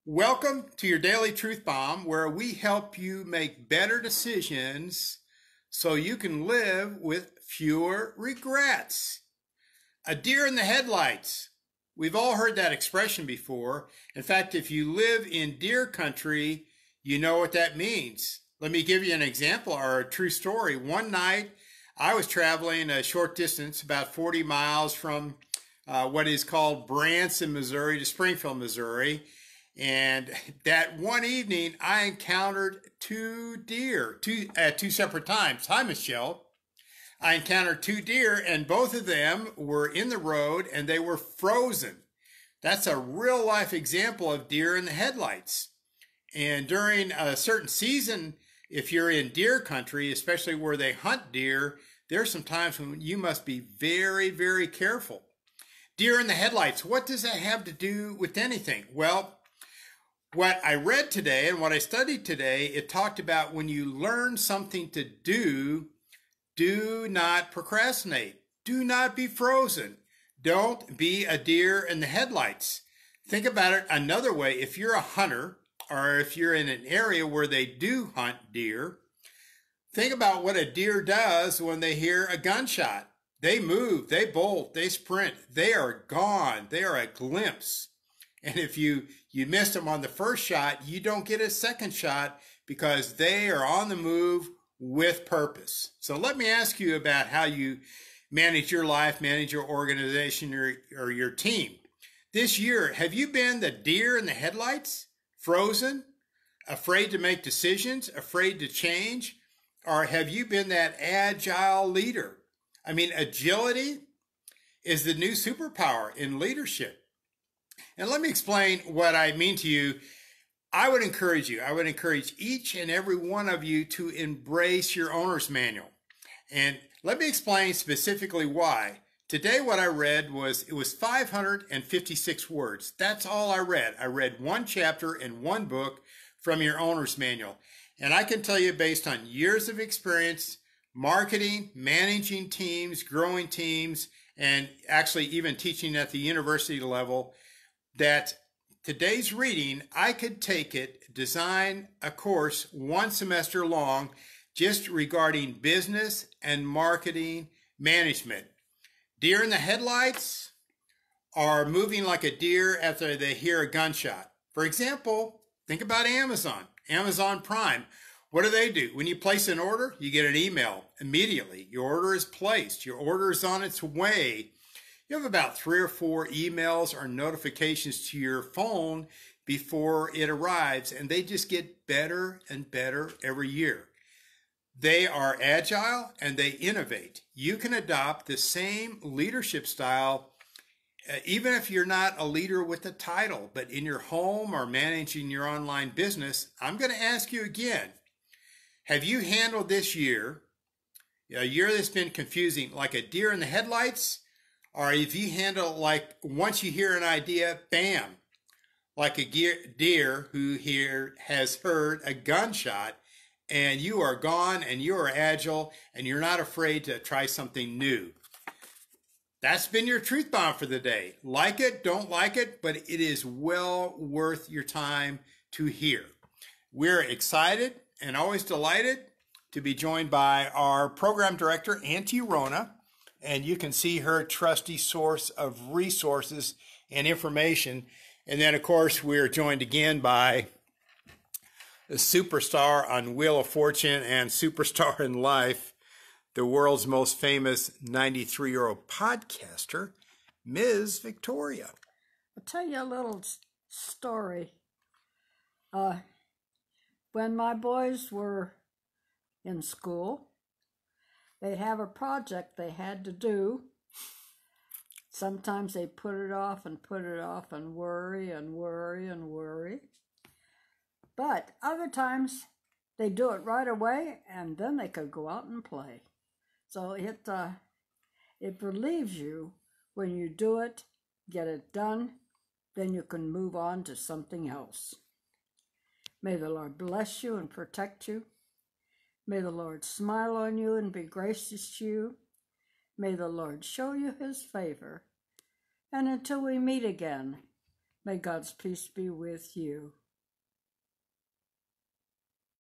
Welcome to your Daily Truth Bomb, where we help you make better decisions so you can live with fewer regrets. A deer in the headlights. We've all heard that expression before. In fact, if you live in deer country, you know what that means. Let me give you an example or a true story. One night, I was traveling a short distance, about 40 miles from what is called Branson, Missouri to Springfield, Missouri. And that one evening, I encountered two deer at two separate times. Hi, Michelle. I encountered two deer, and both of them were in the road, and they were frozen. That's a real-life example of deer in the headlights. And during a certain season, if you're in deer country, especially where they hunt deer, there's some times when you must be very, very careful. Deer in the headlights, what does that have to do with anything? Well, what I read today and what I studied today, it talked about when you learn something to do not procrastinate. Do not be frozen. Don't be a deer in the headlights. Think about it another way. If you're a hunter or if you're in an area where they do hunt deer, think about what a deer does when they hear a gunshot. They move, they bolt, they sprint. They are gone. They are a glimpse. And if you missed them on the first shot, you don't get a second shot because they are on the move with purpose. So let me ask you about how you manage your life, manage your organization or your team. This year, have you been the deer in the headlights, frozen, afraid to make decisions, afraid to change? Or have you been that agile leader? I mean, agility is the new superpower in leadership. And let me explain what I mean to you. I would encourage each and every one of you to embrace your owner's manual. And let me explain specifically why. Today what I read was 556 words. That's all I read. I read one chapter in one book from your owner's manual. And I can tell you based on years of experience, marketing, managing teams, growing teams, and actually even teaching at the university level, that today's reading, I could take it, design a course one semester long just regarding business and marketing management. Deer in the headlights are moving like a deer after they hear a gunshot. For example, think about Amazon Prime. What do? When you place an order, you get an email immediately. Your order is placed. Your order is on its way. You have about 3 or 4 emails or notifications to your phone before it arrives, and they just get better and better every year. They are agile and they innovate. You can adopt the same leadership style even if you're not a leader with a title, but in your home or managing your online business. I'm going to ask you again, have you handled this year, a year that's been confusing, like a deer in the headlights? Or if you handle like once you hear an idea, bam, like a deer who has heard a gunshot and you are gone and you are agile and you're not afraid to try something new. That's been your truth bomb for the day. Like it, don't like it, but it is well worth your time to hear. We're excited and always delighted to be joined by our program director, Auntie Rona. And you can see her trusty source of resources and information. And then, of course, we're joined again by the superstar on Wheel of Fortune and superstar in life, the world's most famous 93-year-old podcaster, Ms. Victoria. I'll tell you a little story. When my boys were in school, they'd have a project they had to do. Sometimes they put it off and worry and worry and worry. But other times they do it right away and then they could go out and play. So it relieves you when you do it, get it done, then you can move on to something else. May the Lord bless you and protect you. May the Lord smile on you and be gracious to you. May the Lord show you his favor. And until we meet again, May God's peace be with you.